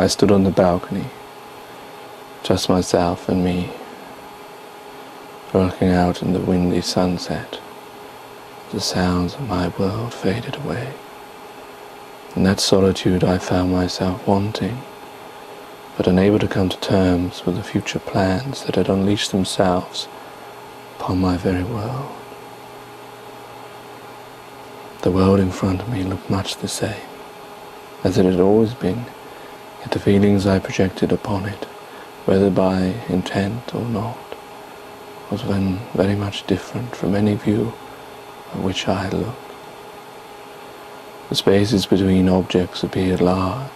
I stood on the balcony, just myself and me, looking out in the windy sunset. The sounds of my world faded away. In that solitude I found myself wanting, but unable to come to terms with the future plans that had unleashed themselves upon my very world. The world in front of me looked much the same as it had always been, yet the feelings I projected upon it, whether by intent or not, was then very much different from any view at which I had looked. The spaces between objects appeared large,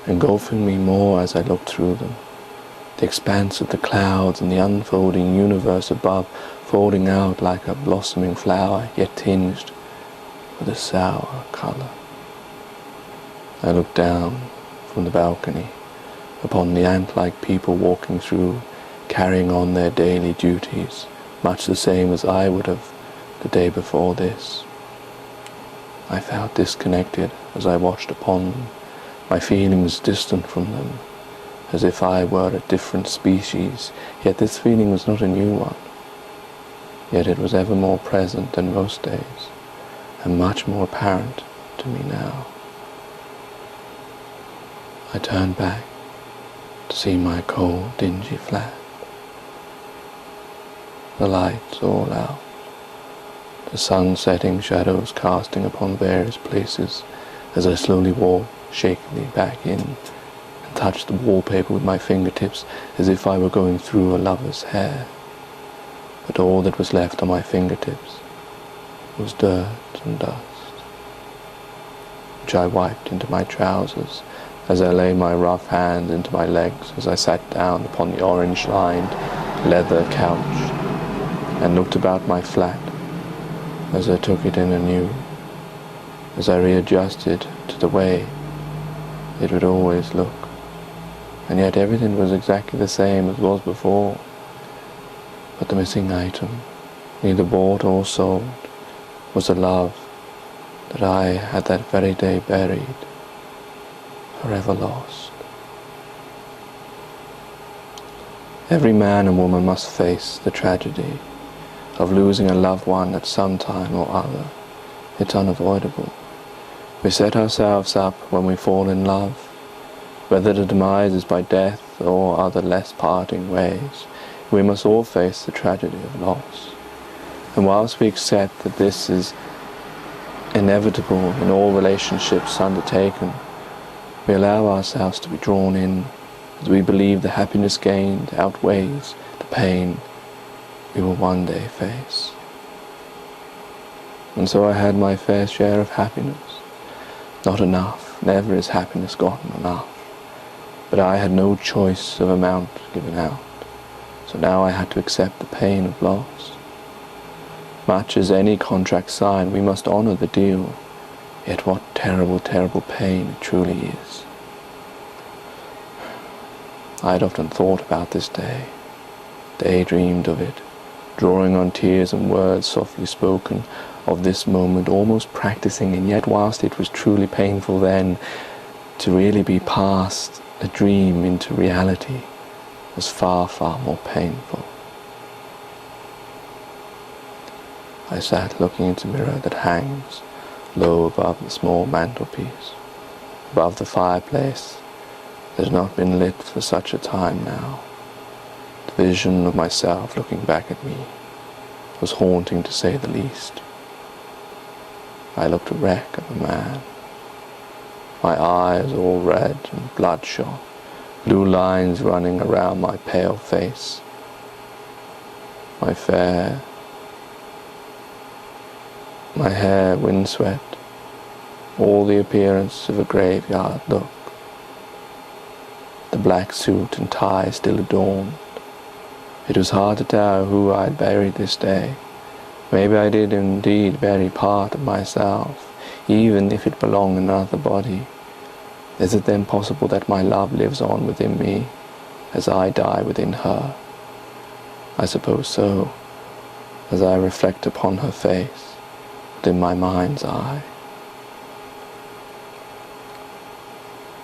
engulfing me more as I looked through them. The expanse of the clouds and the unfolding universe above folding out like a blossoming flower, yet tinged with a sour colour. I looked down from the balcony upon the ant-like people walking through, carrying on their daily duties, much the same as I would have the day before this. I felt disconnected as I watched upon them, my feelings distant from them, as if I were a different species, yet this feeling was not a new one. Yet it was ever more present than most days, and much more apparent to me now. I turned back to see my cold, dingy flat. The lights all out, the sun-setting shadows casting upon various places as I slowly walked shakily back in and touched the wallpaper with my fingertips as if I were going through a lover's hair. But all that was left on my fingertips was dirt and dust, which I wiped into my trousers as I laid my rough hands into my legs as I sat down upon the orange-lined leather couch and looked about my flat as I took it in anew, as I readjusted to the way it would always look. And yet everything was exactly the same as was before. But the missing item, neither bought or sold, was a love that I had that very day buried, forever lost. Every man and woman must face the tragedy of losing a loved one at some time or other. It's unavoidable. We set ourselves up when we fall in love, whether the demise is by death or other less parting ways. We must all face the tragedy of loss. And whilst we accept that this is inevitable in all relationships undertaken, we allow ourselves to be drawn in as we believe the happiness gained outweighs the pain we will one day face. And so I had my fair share of happiness. Not enough, never is happiness gotten enough. But I had no choice of amount given out, so now I had to accept the pain of loss. Much as any contract signed, we must honor the deal, yet what terrible, terrible pain it truly is. I had often thought about this day, daydreamed of it, drawing on tears and words softly spoken of this moment, almost practicing, and yet whilst it was truly painful then, to really be past a dream into reality was far, far more painful. I sat looking into the mirror that hangs low above the small mantelpiece, above the fireplace that has not been lit for such a time now. The vision of myself looking back at me was haunting, to say the least. I looked a wreck of a man, my eyes all red and bloodshot, blue lines running around my pale face, my hair windswept, all the appearance of a graveyard look. The black suit and tie still adorned. It was hard to tell who I had buried this day. Maybe I did indeed bury part of myself, even if it belonged in another body. Is it then possible that my love lives on within me, as I die within her? I suppose so, as I reflect upon her face, within my mind's eye.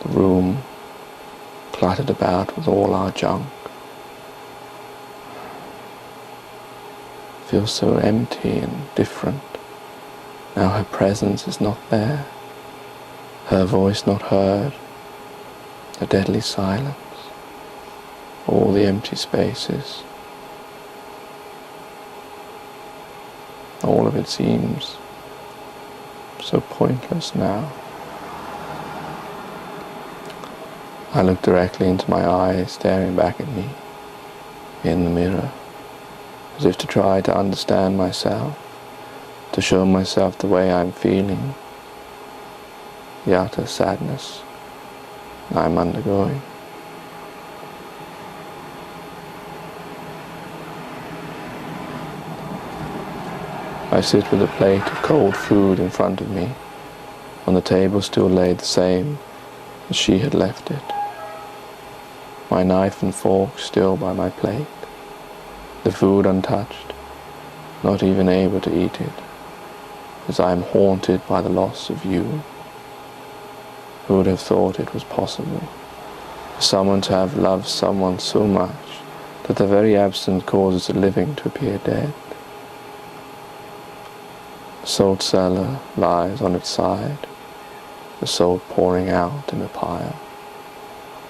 The room cluttered about with all our junk. Feels so empty and different. Now her presence is not there, her voice not heard, the deadly silence, all the empty spaces. All of it seems so pointless now. I look directly into my eyes, staring back at me in the mirror, as if to try to understand myself, to show myself the way I'm feeling, the utter sadness I'm undergoing. I sit with a plate of cold food in front of me. On the table still lay the same as she had left it. My knife and fork still by my plate. The food untouched, not even able to eat it, as I am haunted by the loss of you. Who would have thought it was possible for someone to have loved someone so much that the very absence causes the living to appear dead? The salt cellar lies on its side, the salt pouring out in a pile.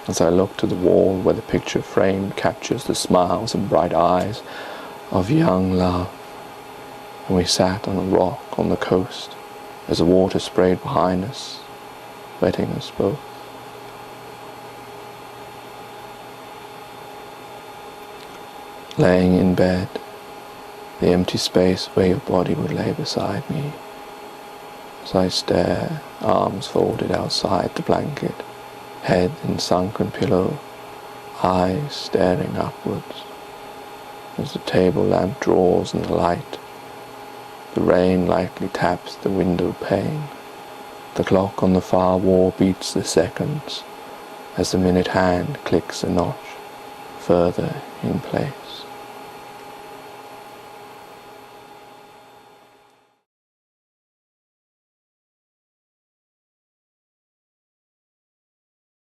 As I look to the wall where the picture frame captures the smiles and bright eyes of young love, and we sat on a rock on the coast as the water sprayed behind us, wetting us both. Laying in bed, the empty space where your body would lay beside me, as I stare, arms folded outside the blanket, head in sunken pillow, eyes staring upwards, as the table lamp draws in the light, the rain lightly taps the window pane, the clock on the far wall beats the seconds, as the minute hand clicks a notch further in place.